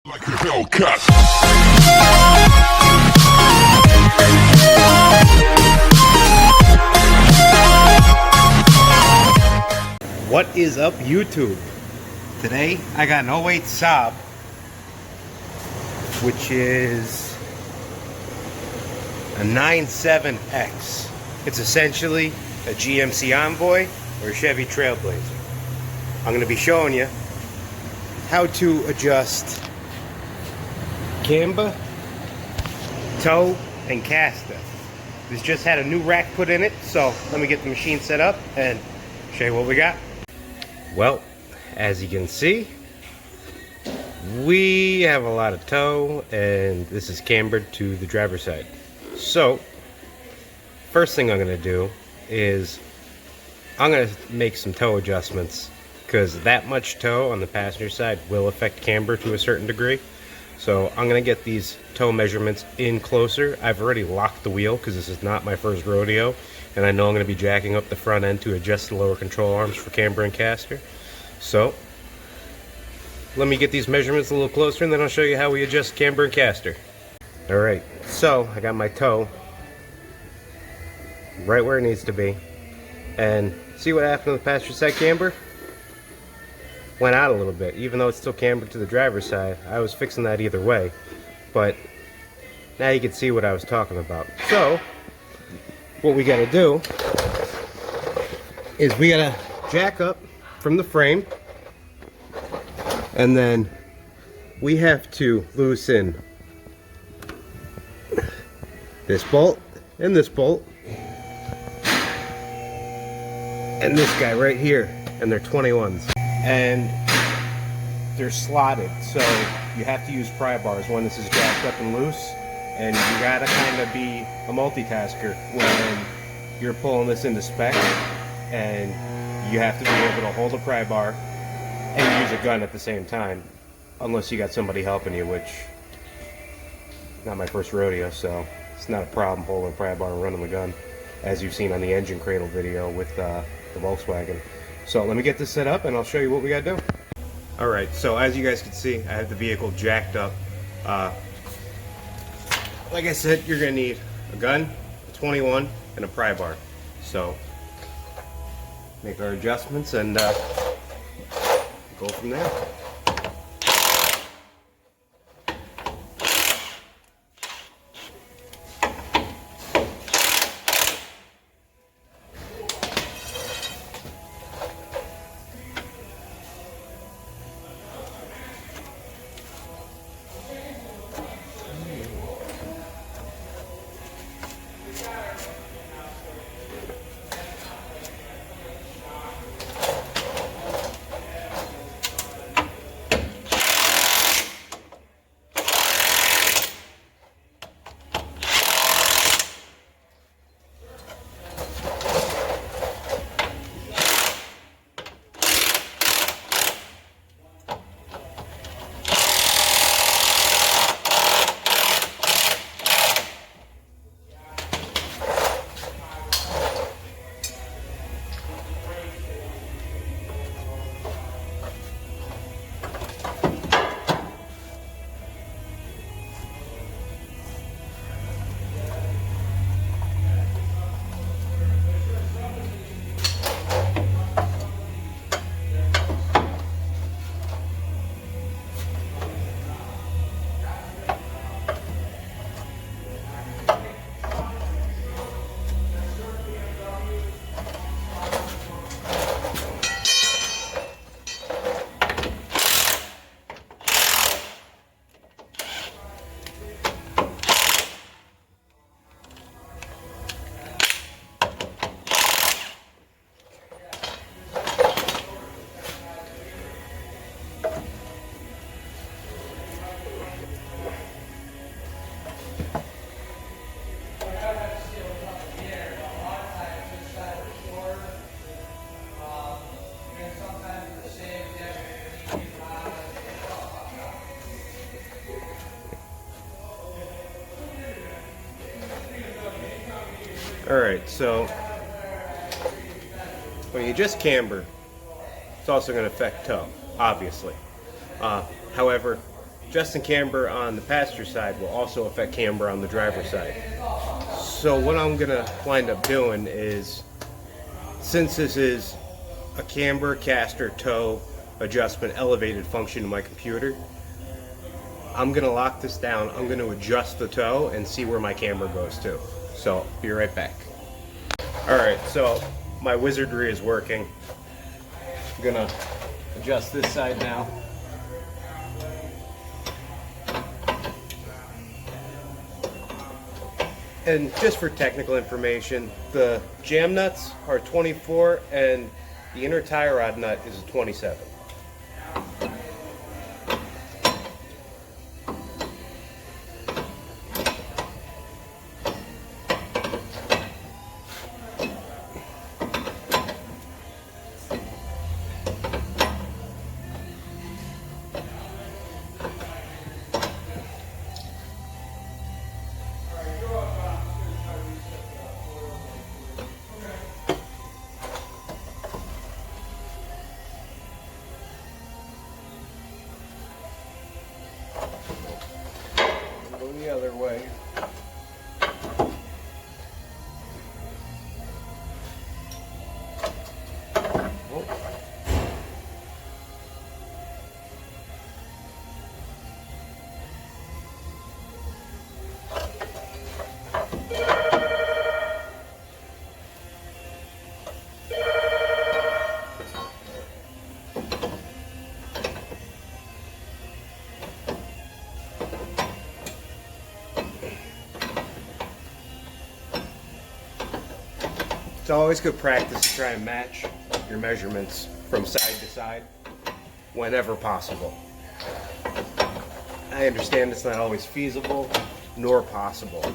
Like a Hellcat. What is up, YouTube? Today I got an 08 SAAB, which is a 97X. It's essentially a GMC Envoy or a Chevy Trailblazer. I'm going to be showing you how to adjust camber, toe, and caster. This just had a new rack put in it, so let me get the machine set up and show you what we got. Well, as you can see, we have a lot of toe, and this is cambered to the driver's side. So, first thing I'm going to do is I'm going to make some toe adjustments, because that much toe on the passenger side will affect camber to a certain degree. So I'm going to get these toe measurements in closer. I've already locked the wheel because this is not my first rodeo, and I know I'm going to be jacking up the front end to adjust the lower control arms for camber and caster. So let me get these measurements a little closer, and then I'll show you how we adjust camber and caster. Alright, so I got my toe right where it needs to be, and see what happened to the passenger side camber? Went out a little bit, even though it's still cambered to the driver's side. I was fixing that either way, but now you can see what I was talking about. So what we got to do is we got to jack up from the frame, and then we have to loosen this bolt and this bolt and this guy right here, and they're 21s. And they're slotted, so you have to use pry bars when this is jacked up and loose, and you gotta kind of be a multitasker when you're pulling this into spec, and you have to be able to hold a pry bar and use a gun at the same time, unless you got somebody helping you, which not my first rodeo, so it's not a problem holding a pry bar and running the gun, as you've seen on the engine cradle video with the Volkswagen. So let me get this set up and I'll show you what we gotta do. Alright, so as you guys can see, I have the vehicle jacked up. Like I said, you're gonna need a gun, a 21, and a pry bar. So make our adjustments and go from there. Alright, so when you just camber, it's also going to affect toe, obviously. However, adjusting camber on the passenger side will also affect camber on the driver's side. So what I'm gonna wind up doing is, since this is a camber, caster, toe, adjustment, elevated function in my computer, I'm gonna lock this down. I'm gonna adjust the toe and see where my camber goes to. So, be right back. Alright, so my wizardry is working. I'm gonna adjust this side now. And just for technical information, the jam nuts are 24 and the inner tie rod nut is a 27. Go the other way. It's always good practice to try and match your measurements from side to side whenever possible. I understand it's not always feasible nor possible,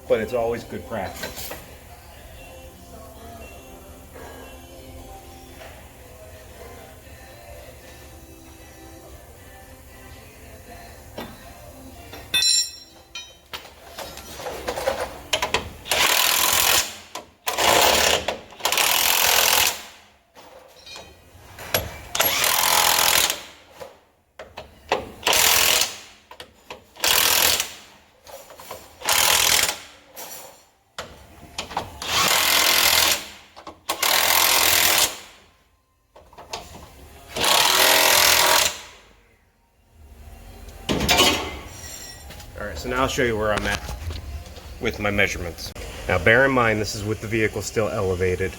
but it's always good practice. Alright, so now I'll show you where I'm at with my measurements. Now bear in mind this is with the vehicle still elevated.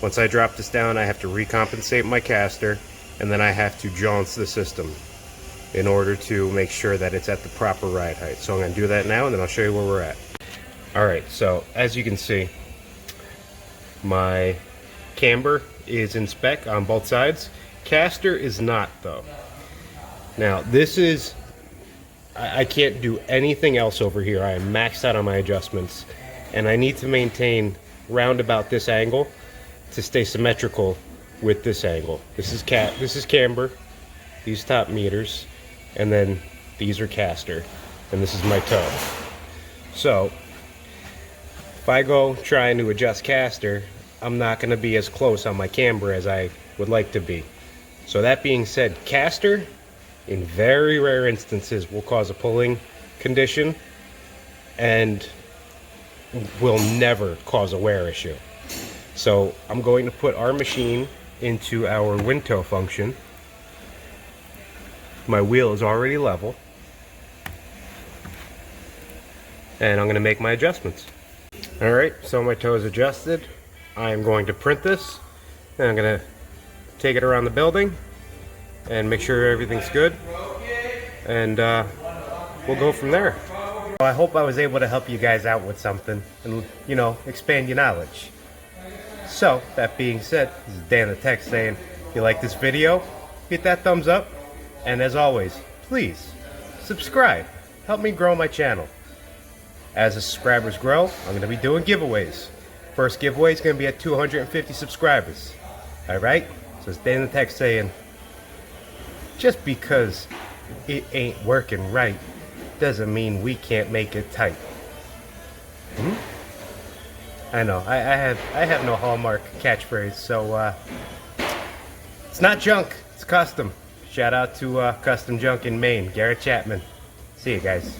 Once I drop this down I have to recompensate my caster and then I have to jaunce the system in order to make sure that it's at the proper ride height. So I'm going to do that now and then I'll show you where we're at. Alright, so as you can see, my camber is in spec on both sides. Caster is not though. Now this is, I can't do anything else over here. I am maxed out on my adjustments and I need to maintain round about this angle to stay symmetrical with this angle. This is camber, these top meters, and then these are caster, and this is my toe. So if I go trying to adjust caster, I'm not going to be as close on my camber as I would like to be. So that being said, caster in very rare instances will cause a pulling condition and will never cause a wear issue. So I'm going to put our machine into our wind toe function. My wheel is already level and I'm going to make my adjustments. Alright, so my toe is adjusted. I am going to print this and I'm going to take it around the building and make sure everything's good, and we'll go from there. I hope I was able to help you guys out with something and, you know, expand your knowledge. So that being said, this is Dan the Tech saying, if you like this video, hit that thumbs up, and as always, please subscribe. Help me grow my channel. As the subscribers grow, I'm going to be doing giveaways. First giveaway is going to be at 250 subscribers. Alright? So it's Dan the Tech saying, just because it ain't working right doesn't mean we can't make it tight. I know, I have no hallmark catchphrase, so it's not junk, it's custom. Shout out to Custom Junk in Maine, Garrett Chapman. See you guys.